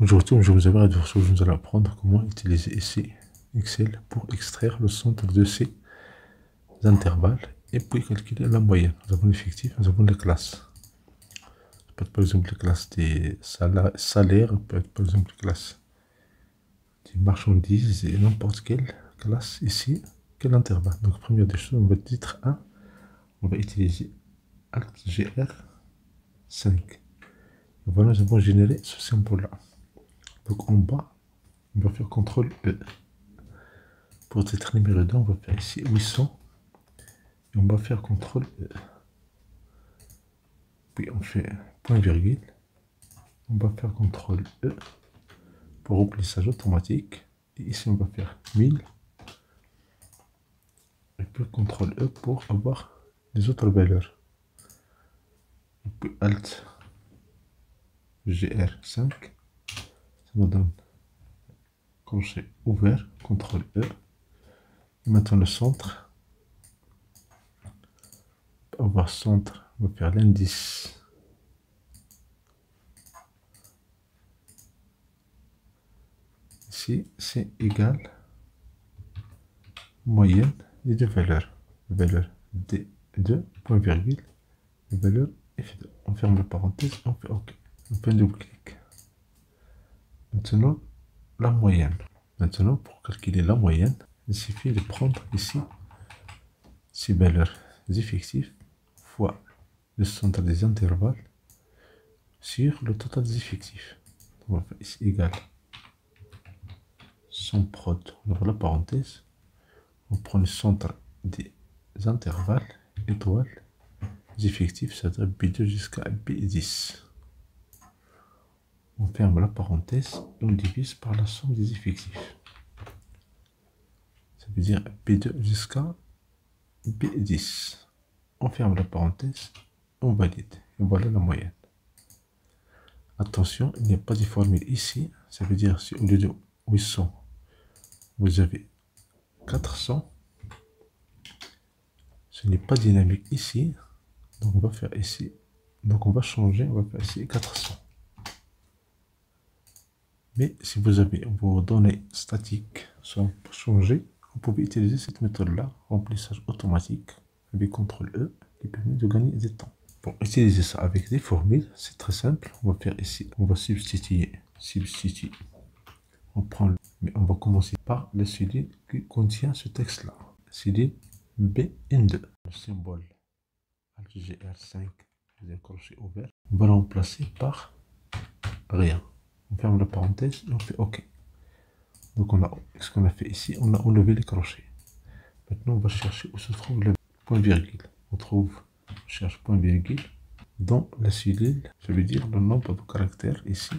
Aujourd'hui, je vous allais apprendre comment utiliser ici Excel pour extraire le centre de ces intervalles et puis calculer la moyenne. Nous avons l'effectif, nous avons les classes. Ça peut être par exemple les classes des salaires, peut être par exemple les classes des marchandises et n'importe quelle classe ici, quel intervalle. Donc, première des choses, on va titre 1, on va utiliser Alt GR 5. Et voilà, nous avons généré ce symbole-là. Donc en bas, on va faire CTRL E. Pour titre numéro 2, on va faire ici 800. Et on va faire CTRL E. Puis on fait point virgule. On va faire CTRL E pour remplissage automatique. Et ici, on va faire 1000. Et puis CTRL E pour avoir les autres valeurs. Et puis Alt GR5. Ça nous donne crochet ouvert, CTRL E. Et maintenant le centre. Pour avoir centre, on va faire l'indice. Ici, c'est égal moyenne des deux valeurs. Valeur D2, point virgule, valeur F2. On ferme la parenthèse, on fait OK. On fait un double clic. Maintenant, la moyenne. Maintenant, pour calculer la moyenne, il suffit de prendre ici ces valeurs effectifs fois le centre des intervalles sur le total des effectifs. On va faire ici égal son prod, on ouvre la parenthèse, on prend le centre des intervalles, étoiles, les effectifs, c'est-à-dire B2 jusqu'à B10. On ferme la parenthèse et on divise par la somme des effectifs. Ça veut dire B2 jusqu'à B10. On ferme la parenthèse, on valide. Et voilà la moyenne. Attention, il n'y a pas de formule ici. Ça veut dire si au lieu de 800, vous avez 400, ce n'est pas dynamique ici. Donc on va faire ici. Donc on va changer, on va faire ici 400. Mais si vous avez vos données statiques sont changées, vous pouvez utiliser cette méthode-là, remplissage automatique, avec CTRL E, qui permet de gagner du temps. Pour utiliser ça avec des formules, c'est très simple. On va faire ici, on va substituer. On prend, mais on va commencer par le cellule qui contient ce texte-là. Cellule BN2. Le symbole Alt GR5, un crochet ouvert. On va le remplacer par rien. On ferme la parenthèse et on fait OK. Donc on a ce qu'on a fait ici, on a enlevé les crochets. Maintenant on va chercher où se trouve le point virgule. On cherche point virgule dans la cellule, ça veut dire le nombre de caractères ici.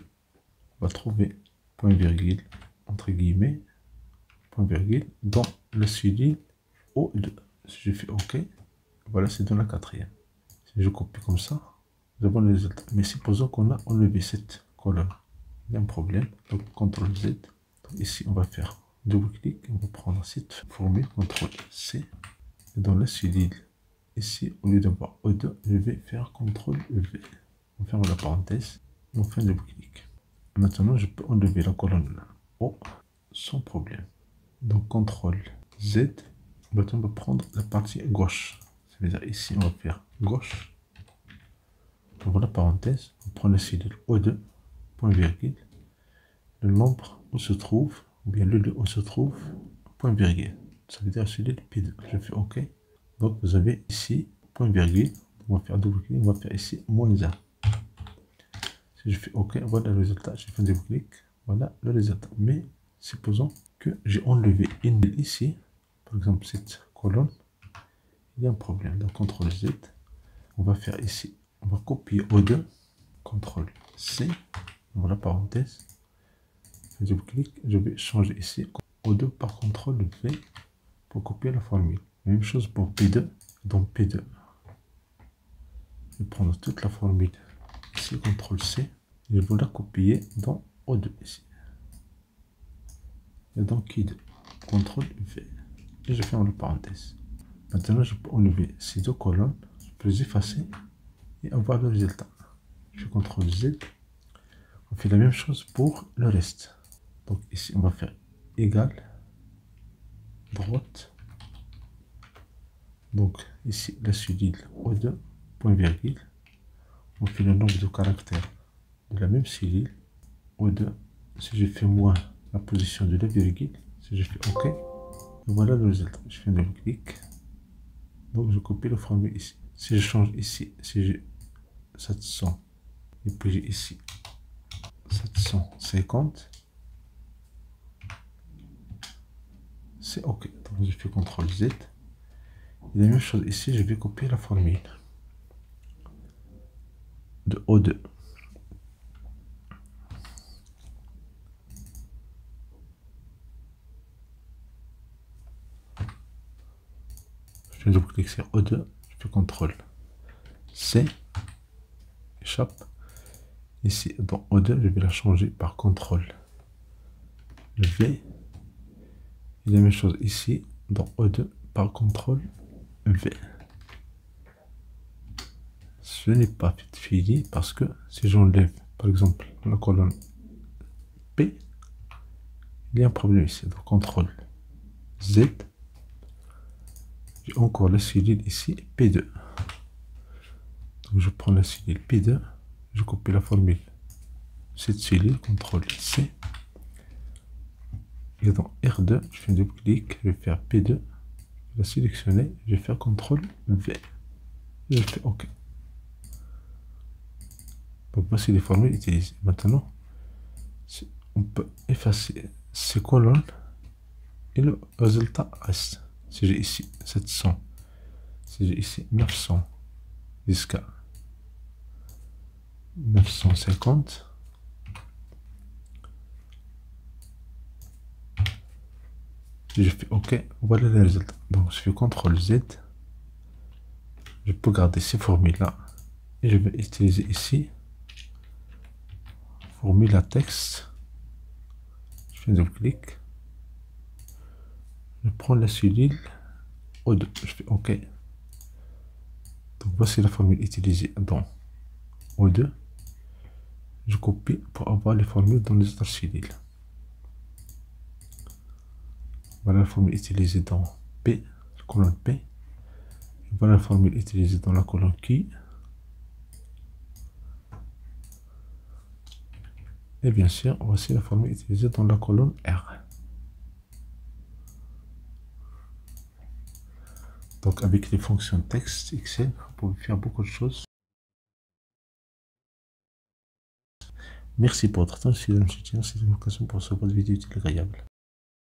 On va trouver point virgule entre guillemets, point virgule dans la cellule O2. Si je fais OK, voilà, c'est dans la quatrième. Si je copie comme ça, nous avons le résultat. Mais supposons qu'on a enlevé cette colonne. Il y a un problème, donc CTRL Z. Donc ici, on va faire double clic, on va prendre cette formule, CTRL C. Et dans la cellule, ici, au lieu d'avoir E2, je vais faire CTRL V. On ferme la parenthèse, on fait un double clic. Maintenant, je peux enlever la colonne O sans problème. Donc CTRL Z. Maintenant, on va prendre la partie gauche. Ça veut dire ici, on va faire gauche. On ouvre la parenthèse, on prend la cellule O2, point virgule, le nombre où se trouve, ou bien le lieu où se trouve, point virgule. Ça veut dire cellule P2. Je fais OK. Donc vous avez ici, point virgule, on va faire double clic, on va faire ici moins 1. Si je fais OK, voilà le résultat. J'ai fait double clic, voilà le résultat. Mais supposons que j'ai enlevé une ligne ici, par exemple cette colonne, il y a un problème. Donc CTRL Z, on va faire ici, on va copier O2, CTRL C, on ouvre la parenthèse, je clique, je vais changer ici O2 par CTRL V pour copier la formule. Même chose pour P2, donc P2. Je vais prendre toute la formule ici, CTRL C, et je vais la copier dans O2 ici. Et donc Q2, CTRL V, et je ferme la parenthèse. Maintenant, je peux enlever ces deux colonnes, je peux les effacer et avoir le résultat. Je CTRL Z, On fait la même chose pour le reste. Donc ici, on va faire égal, droite. Donc ici, la cellule O2, point virgule. On fait le nombre de caractères de la même cellule O2. Si je fais moins la position de la virgule, si je fais OK, voilà le résultat. Je fais un double clic. Donc je copie la formule ici. Si je change ici, si j'ai 700, et puis j'ai ici 750, c'est OK. Donc je fais CTRL Z. Et la même chose ici, je vais copier la formule de O2. Je fais double clic sur O2, je fais CTRL C, échappe. Ici, dans O2, je vais la changer par CTRL V. Et la même chose ici, dans O2, par CTRL V. Ce n'est pas fini parce que si j'enlève, par exemple, la colonne P, il y a un problème ici. Donc, CTRL Z. J'ai encore la cellule ici, P2. Donc, je prends la cellule P2, je copie la formule. Cette cellule, CTRL C. Et dans R2, je fais un double clic, je vais faire P2, je vais la sélectionner, je vais faire CTRL V. Et je fais OK. Donc voici les formules utilisées. Maintenant, on peut effacer ces colonnes et le résultat reste. Si j'ai ici 700, si j'ai ici 900 jusqu'à 950, si je fais OK, voilà le résultat. Donc je fais CTRL Z, je peux garder ces formules-là et je vais utiliser ici formule à texte. Je fais un double clic, je prends la cellule O2, je fais OK. Donc voici la formule utilisée dans O2. Je copie pour avoir les formules dans les autres cellules. Voilà la formule utilisée dans P, la colonne P. Et voilà la formule utilisée dans la colonne Q. Et bien sûr, voici la formule utilisée dans la colonne R. Donc avec les fonctions texte Excel, vous pouvez faire beaucoup de choses. Merci pour votre attention. Si vous me soutenez, c'est une occasion pour ce votre vidéo utile et agréable.